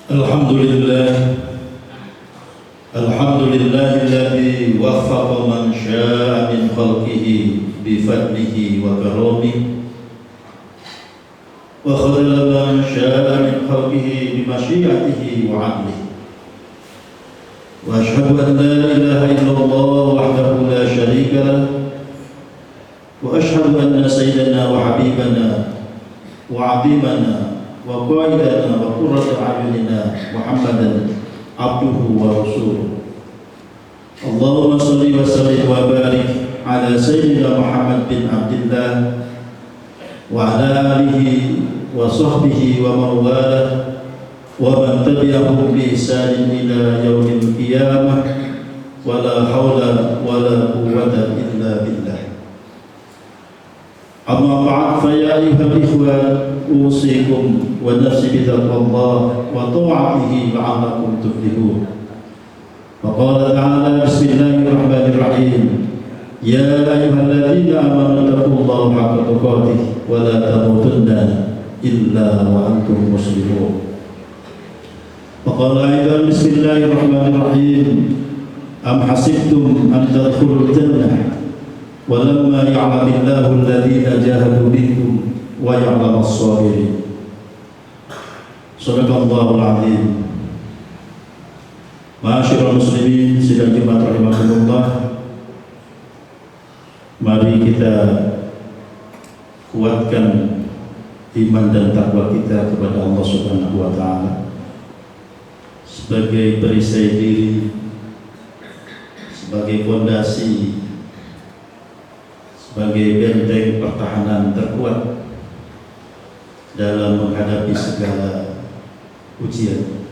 Alhamdulillah, alladzi waffaqa man syaa'a min khalqihi bi fadlihi wa karamihi wa khadhala man syaa'a min khalqihi bi masyiatihi wa 'adlihi. Wa asyhadu an la ilaha illallah wahdahu la syarika lahu wa asyhadu anna sayyidana wa habibana wa 'azimana wa qaidana wa qurrata a'yunina Muhammadan abduhu wa rasuluh. Allahumma shalli wa sallim wa barik ala sayyidina Muhammad bin Abdillah wa ala alihi wa sahbihi wa mawalah wa man tabi'ahum bi ihsanin ila yaumil qiyamah wa la hawla wa la quwwata illa billah. Amma ba'd, fa ya ayyuhal ikhwan, usikum wa nafsi bitaqwallah wa ta'atihi la'allakum tuflihun. Wa qala ta'ala, bismillahirrahmanirrahim, ya ayyuhalladzina amanu taqullaha haqqa tuqatih wa la tamutunna illa wa antum muslimun. Wa qala aidan, bismillahirrahmanirrahim, am hasibtum an tadkhulul jannah walamma ya'lamillahu alladhina jahadu minkum wa ya'lamas sabirin. Shadaqallahul azim. Ma'asyiral muslimin sidang Jumat rahimakumullah, mari kita kuatkan iman dan takwa kita kepada Allah Subhanahu wa taala sebagai perisai diri, sebagai fondasi, sebagai benteng pertahanan terkuat dalam menghadapi segala ujian,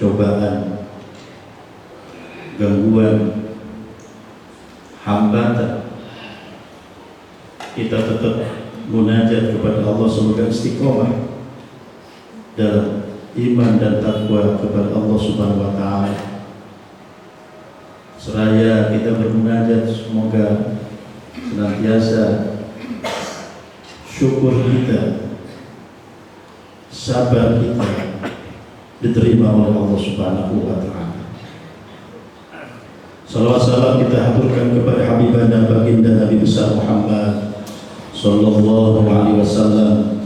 cobaan, gangguan, hambatan. Kita tetap munajat kepada Allah semoga istiqomah dalam iman dan takwa kepada Allah Subhanahu wa taala. Seraya kita bermunajat semoga senantiasa syukur kita, sabar kita diterima oleh Allah Subhanahu wa taala. Salawat salam kita haturkan kepada Habibana baginda Nabi besar Muhammad sallallahu alaihi wasallam.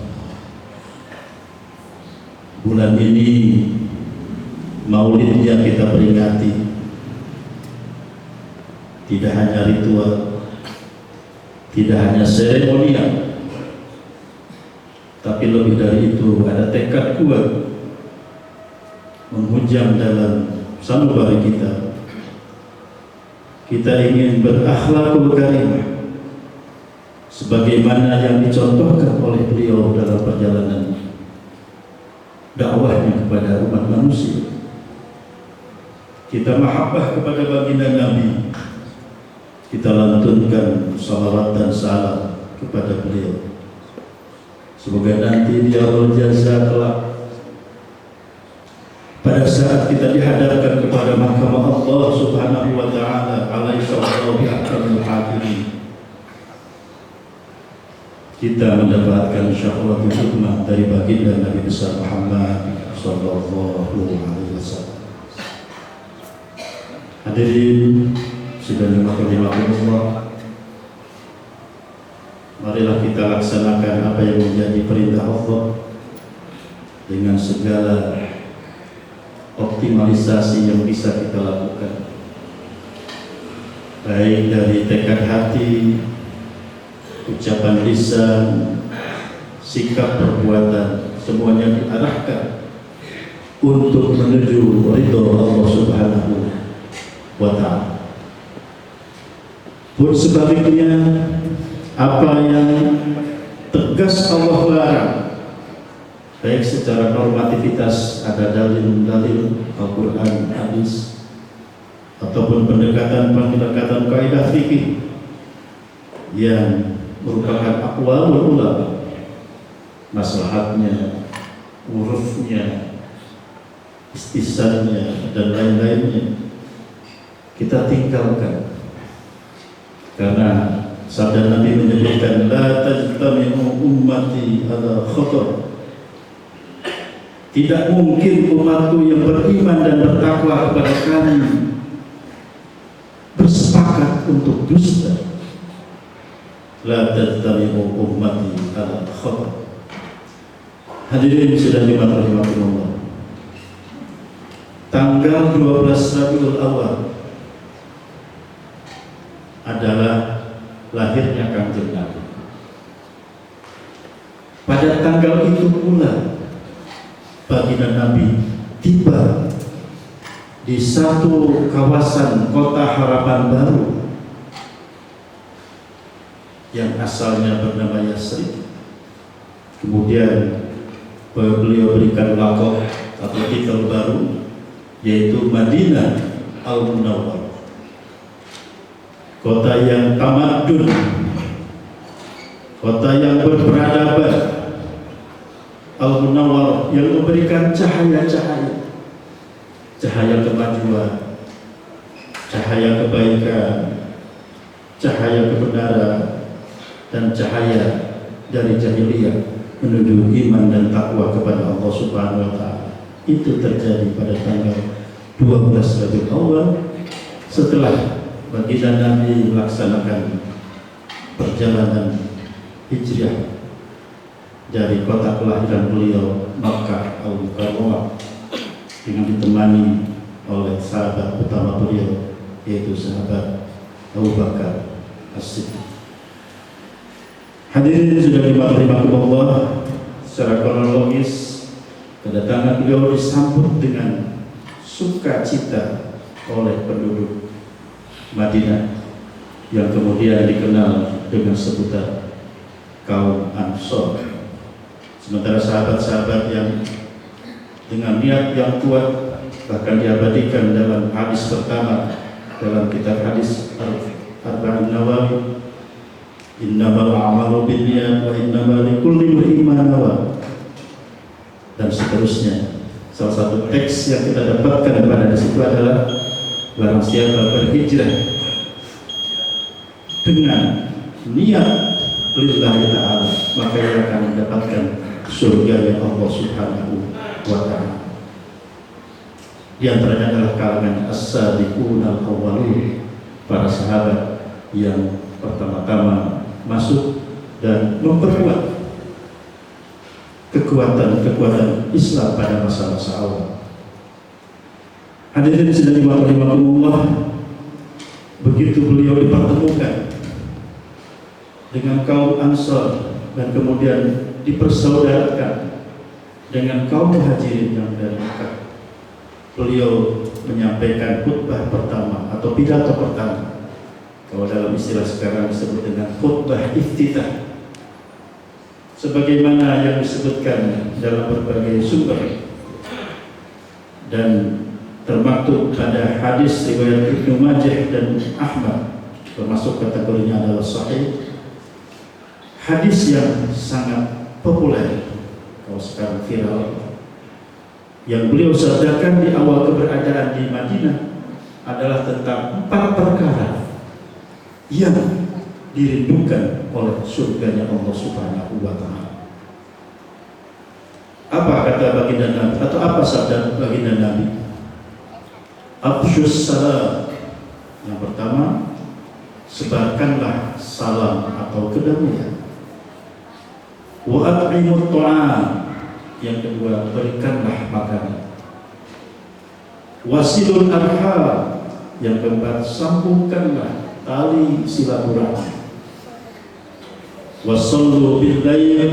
Bulan ini maulidnya kita peringati. Tidak hanya ritual, tidak hanya seremonial, tapi lebih dari itu ada tekad kuat menghujam dalam sanubari kita. Kita ingin berakhlakul karimah sebagaimana yang dicontohkan oleh beliau dalam perjalanan dakwahnya kepada umat manusia. Kita mahabbah kepada baginda Nabi, kita lantunkan salawat dan salam kepada beliau. Semoga nanti dia berjasa kelak pada saat kita dihadapkan kepada mahkamah Allah Subhanahu wa taala, alaihi sallallahu bi'akamil hakimin, kita mendapatkan syafaatul hikmah dari baginda Nabi besar Muhammad sallallahu alaihi wasallam. Hadirin sidang rahimakumullah, marilah kita laksanakan apa yang menjadi perintah Allah dengan segala optimalisasi yang bisa kita lakukan, baik dari tekad hati, ucapan lisan, sikap perbuatan, semuanya diarahkan untuk menuju ridho Allah Subhanahu wa ta'ala. Pun sebaliknya, apa yang tegas Allah larang, baik secara normativitas, ada dalil-dalil Al-Quran, hadis, ataupun pendekatan kaidah fikih yang merupakan aqwalul ulama, maslahatnya, urufnya, istisannya, dan lain-lainnya kita tinggalkan. Karena sabda Nabi menyebutkan la tajtami'u ummati ala khatar Tidak mungkin umatku yang beriman dan bertakwa kepada kami bersepakat untuk dusta. La tajtami'u ummati ala khata. Hadirin sidang Jumat rahimahullah. Tanggal 12 Rabiul Awal adalah lahirnya Kanjeng Nabi. Pada tanggal itu pula baginda Nabi tiba di satu kawasan kota harapan baru yang asalnya bernama Yasrib. Kemudian beliau berikan lakop atau titel baru, yaitu Madinah Al-Munawwarah, kota yang tamadun, kota yang berperadaban, Al-Munawwarah, yang memberikan cahaya-cahaya, cahaya kemajuan, cahaya kebaikan, cahaya kebenaran, dan cahaya dari jahiliyah menuju iman dan takwa kepada Allah Subhanahu wa Ta'ala. Itu terjadi pada tanggal 12 Rabiul Awal setelah baginda Nabi melaksanakan perjalanan hijrah dari kota kelahiran beliau Makkah Al-Mukarramah dengan ditemani oleh sahabat utama beliau, yaitu sahabat Abu Bakar As-Siddiq. Hadirin sudah dimaklumkan, secara kronologis kedatangan beliau disambut dengan sukacita oleh penduduk Madinah yang kemudian dikenal dengan sebutan kaum Ansor. Sementara sahabat-sahabat yang dengan niat yang kuat, bahkan diabadikan dalam hadis pertama dalam kitab hadis Arba'in Nawawi, innamal a'malu binniyat wa innamal likulli imrin ma nawa, dan seterusnya. Salah satu teks yang kita dapatkan pada situ adalah barang siapa berhijrah dengan niat lillahi ta'ala, maka ia akan mendapatkan surga Allah Subhanahu wa Ta'ala. Di antaranya adalah kalangan as-sabiqun al-awwalun, para sahabat yang pertama-tama masuk dan memperkuat kekuatan Islam pada masa-masa awal. Hadirin sedang dimaklumkan, begitu beliau dipertemukan dengan kaum Ansar dan kemudian dipersaudarakan dengan kaum Muhajirin yang dari Mekah, beliau menyampaikan khutbah pertama atau pidato pertama. Kalau dalam istilah sekarang disebut dengan khutbah iftitah, sebagaimana yang disebutkan dalam berbagai sumber dan termaktub pada hadis riwayat Ibnu Majah dan Ahmad, termasuk kategorinya adalah sahih. Hadis yang sangat populer, kalau sekarang viral, yang beliau sabdakan di awal keberadaan di Madinah adalah tentang 4 perkara yang dirindukan oleh surganya Allah Subhanahu wa Ta'ala. Apa kata baginda Nabi atau apa sabda baginda Nabi? Afsyus salam. Yang pertama, sebarkanlah salam atau kedamaian. Wa at'imut ta'am. Yang kedua, berikanlah makanan. Wasilul arham. Yang keempat, sambungkanlah tali silaturahmi. Wasallu bil lail,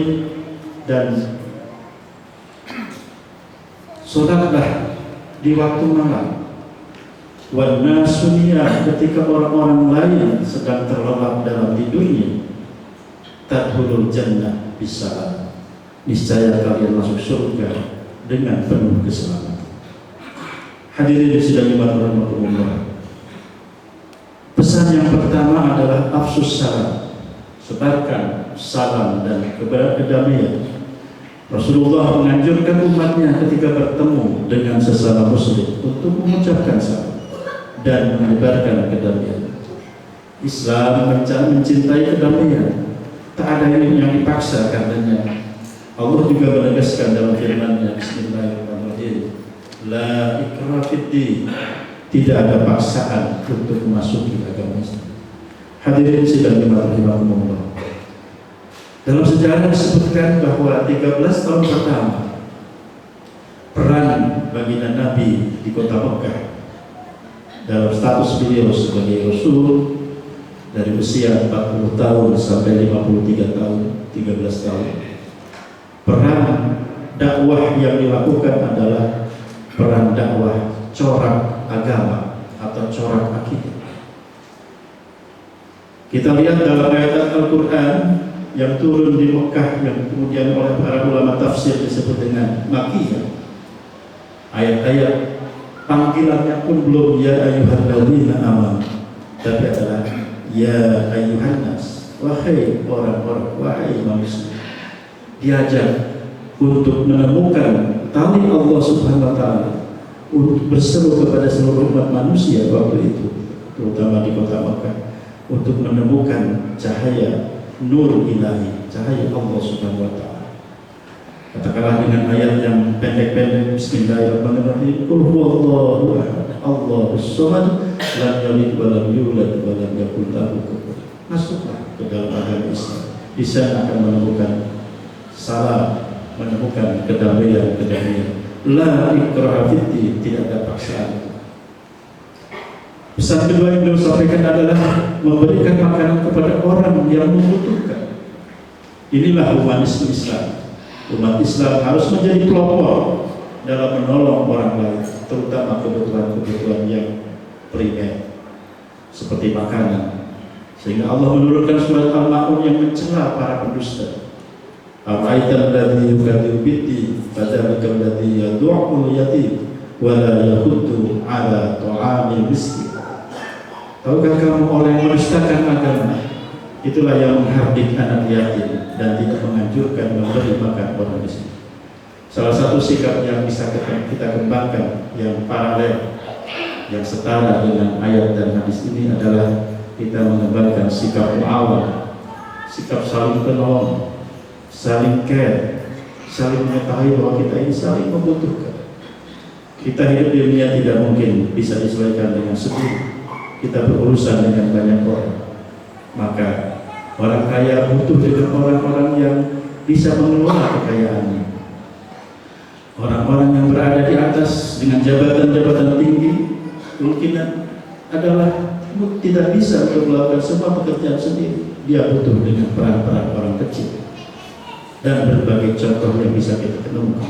dan salatlah di waktu malam. Wan nasuniyah, ketika orang-orang lain sedang terlelap dalam tidurnya. Tadkhulul jannah bisalam, niscaya kalian masuk surga dengan penuh keselamatan. Hadirin sidang Jumat rahimahullah. Pesan yang pertama adalah afsus salam, sebarkan salam dan kedamaian. Rasulullah menganjurkan umatnya ketika bertemu dengan sesama muslim untuk mengucapkan salam dan menyebarkan kedamaian. Islam mencintai kedamaian. Tak ada yang dipaksa katanya. Allah juga menegaskan dalam firman-Nya, Bismillahirrahmanirrahim, la ikraha fid-din, tidak ada paksaan untuk memasuki agama Islam. Hadirin sidang jemaah rahimakumullah. Dalam sejarah disebutkan bahwa 13 tahun pertama peran baginda Nabi di kota Mekah dalam status beliau sebagai Rasul dari usia 40 tahun sampai 53 tahun, 13 tahun. Peran dakwah yang dilakukan adalah peran dakwah corak agama atau corak akidah. Kita lihat dalam ayat Al-Quran yang turun di Mekah yang kemudian oleh para ulama tafsir disebut dengan Makkiyah. Ayat-ayat panggilannya pun belum ya ayyuhalladzina amanu, tapi adalah ya ayyuhan nas, wahai orang-orang, wahai manusia. Diajak untuk menemukan tali Allah Subhanahu wa taala, untuk berseru kepada seluruh umat manusia waktu itu, terutama di kota Mekah, untuk menemukan cahaya nur ilahi, cahaya Allah Subhanahu wa taala. Katakanlah dengan ayat yang pendek-pendek, Bismillahirrahmanirrahim, Qul huwallahu ahad, Allahus samad, lam yalid wa lam yulad wa lam yakul lahu kufuwan ahad. Masuklah ke dalam agama Islam. Di sana akan menemukan salam, menemukan kedamaian. La ikraha fid-din, tidak ada paksaan. Pesan kedua yang beliau sampaikan adalah memberikan makanan kepada orang yang membutuhkan. Inilah humanisme Islam. Umat Islam harus menjadi pelopor dalam menolong orang lain, terutama kebutuhan-kebutuhan yang primer seperti makanan. Sehingga Allah menurunkan surat Al-Ma'un yang mencela para pendusta. Ara'aital ladzi yukadzibu bid-din fadzalika alladzi yad'ul yatim wa la yahuddu 'ala ta'amil miskin. Tahukah kamu orang yang mendustakan agama? Itulah yang menghardik anak yatim dan tidak menganjurkan memberi makan orang miskin. Salah satu sikap yang bisa kita kembangkan yang paralel, yang setara dengan ayat dan hadis ini adalah kita mengembangkan sikap mu'awah, sikap saling penolong, saling care, saling mengetahui bahwa kita ini saling membutuhkan. Kita hidup di dunia tidak mungkin bisa disesuaikan dengan sendiri. Kita berurusan dengan banyak orang, maka orang kaya butuh dengan orang-orang yang bisa mengelola kekayaannya. Orang-orang yang berada di atas dengan jabatan-jabatan tinggi mungkin adalah tidak bisa untuk melakukan semua pekerjaan sendiri. Dia butuh dengan peran-peran orang kecil dan berbagai contoh yang bisa kita temukan.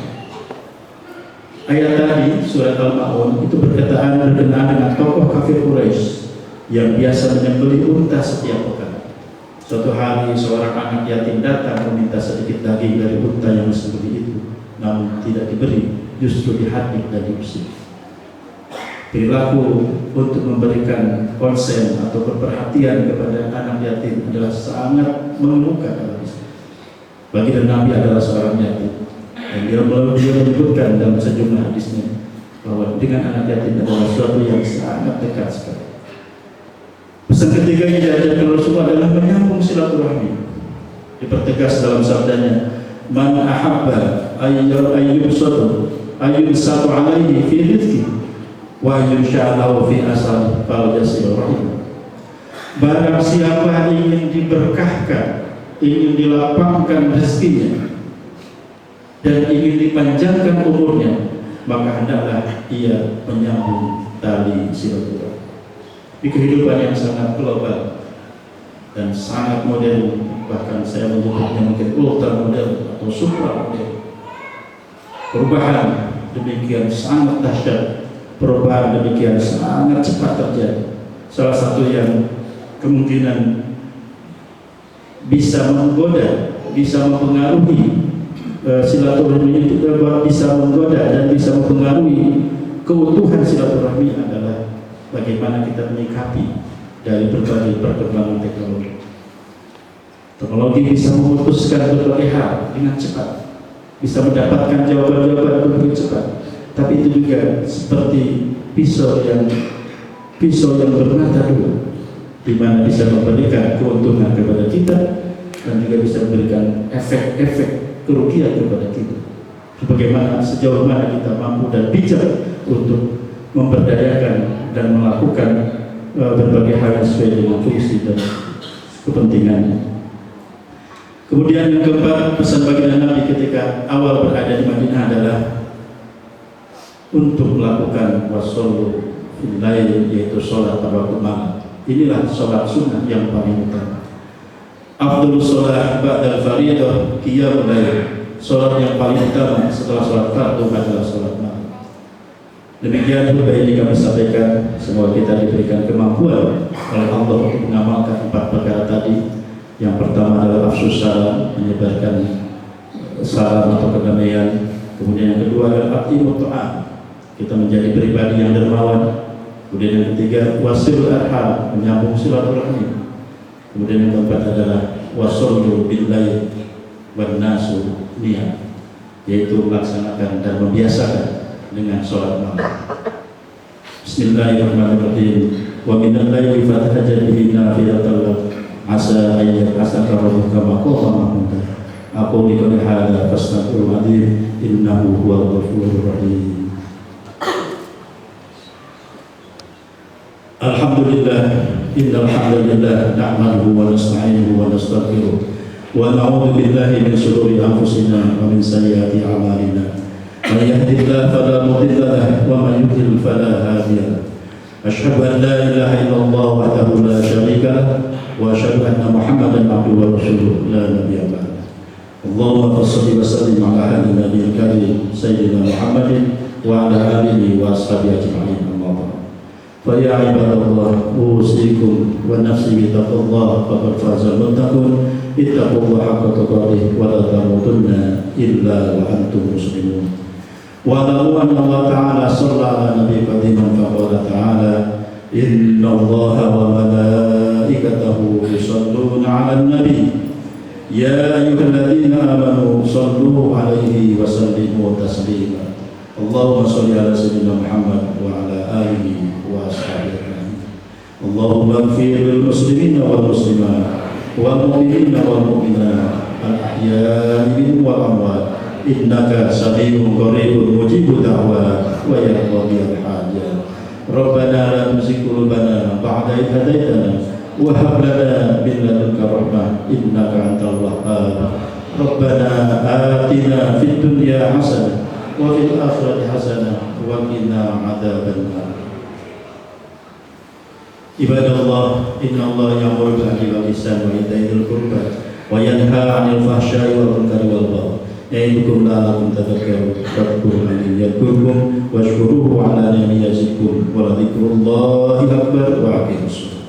Ayat tadi surat Al-Ma'un itu berkenaan dengan tokoh kafir Quraisy yang biasa menyembelih unta setiap pekan. Suatu hari seorang anak yatim datang meminta sedikit daging dari unta yang disembelih itu, namun tidak diberi, justru dihardik dan diusir. Perilaku untuk memberikan konsen atau perhatian kepada anak yatim adalah sangat mengemuka dalam Islam. Baginda Nabi adalah seorang yatim. Dan dia menyebutkan dalam sejumlah hadisnya bahwa dengan anak yatim adalah sesuatu yang sangat dekat sekali. Pesan ketiga yang diajarkan Rasulullah adalah menyambung silaturahmi. Dipertegas dalam sabdanya, man ahabba ayyubsatu alaihi fi rizqi wa yunshalahu fi asal fal yasil rahim. Barang siapa ingin diberkahkan, ingin dilapangkan rezekinya dan ingin dipanjangkan umurnya, maka hendaklah ia menyambung tali silaturahmi. Di kehidupan yang sangat global dan sangat modern, bahkan saya menyebutnya mungkin ultra modern atau supra modern, perubahan demikian sangat dahsyat, perubahan demikian sangat cepat terjadi. Salah satu yang kemungkinan bisa menggoda, bisa mempengaruhi silaturahmi itu, bisa menggoda dan bisa mempengaruhi keutuhan silaturahmi adalah bagaimana kita menyikapi dari berbagai perkembangan teknologi. Teknologi bisa memutuskan berbagai hal dengan cepat, bisa mendapatkan jawaban-jawaban lebih cepat. Tapi itu juga seperti pisau yang bermata dua, di mana bisa memberikan keuntungan kepada kita dan juga bisa memberikan efek-efek kerugian kepada kita. Bagaimana sejauh mana kita mampu dan bijak untuk memberdayakan dan melakukan berbagai hal sesuai dengan fungsi dan kepentingannya. Kemudian yang keempat, pesan baginda Nabi ketika awal berada di Madinah adalah untuk melakukan wassallu fil lail, yaitu sholat pada waktu malam. Inilah sholat sunnah yang paling utama. Afdhalus sholat ba'dal fardhu qiyamul lail. Sholat yang paling utama setelah sholat fardu adalah sholat malam. Demikian khutbah ini kami sampaikan. Semoga kita diberikan kemampuan oleh Allah untuk mengamalkan 4 perkara tadi. Yang pertama adalah afsus salam, menyebarkan salam atau kedamaian. Kemudian yang kedua adalah aqimut ta'am, kita menjadi pribadi yang dermawan. Kemudian yang ketiga wasilul arham, menyambung silaturahmi. Kemudian yang keempat adalah wasallu bil lail wan nasu niyam, yaitu melaksanakan dan membiasakan dengan sholat malam. Bismillahirrahmanirrahim. Wa minal laili fatahajjad bihi nafilatan lak asa ayat asaka rabbuka maqama mahmuda. Aku liqad hadza fastaghfirul adzim innahu huwal ghafurur rahim. Alhamdulillah, innal hamdalillah nahmaduhu wa nasta'inuhu wa nastaghfiruh wa na'udzu billahi min shururi anfusina wa min sayyiati a'malina. Man yahdihillahu fala mudilla lahu wa man yudlil fala hadiya lahu. Asyhadu an la ilaha illallah wahdahu la syarika lahu wa asyhadu anna Muhammadan abduhu wa rasuluhu la nabiyya ba'dahu. Allahumma shalli wa sallim ala hadhihi nabiyil karim sayyidina Muhammadin wa ala alihi wa ashabihi ajma'in. فيا عباد الله أوصيكم ونفسي بتقوى الله فقد فاز المتقون اتقوا الله حق تقاته ولا تموتن إلا وأنتم مسلمون. واعلموا أن الله تعالى صلى على نبي قديما فقال تعالى إن الله وملائكته يصلون على النبي يا أيها الذين آمنوا صلوا عليه وسلموا تسليما. اللهم صل على سيدنا محمد وعلى آله وأصحابه أجمعين. اللهم اغفر للمسلمين والمسلمات والمؤمنين والمؤمنات الأحياء منهم والأموات إنك سميع قريب مجيب الدعوات ويقضي الحاجات. ربنا لا تزغ قلوبنا بعد إذ هديتنا وهب لنا من لدنك رحمة إنك أنت الوهاب. ربنا آتنا في الدنيا حسنة وفي الآخرة حسنة وقنا عذاب النار. Ibadallah, innallaha ya'muru bil 'adli wal ihsani wa ita'i dzil qurba wa yanha 'anil fahsya'i wal munkari wal baghi ya'idukum la'allakum tadhakkarun. Fadhkurullaha yadhkurkum washkuruhu 'ala ni'amihi yazidkum wa la dzikrullahi akbar wa aqimus shalah.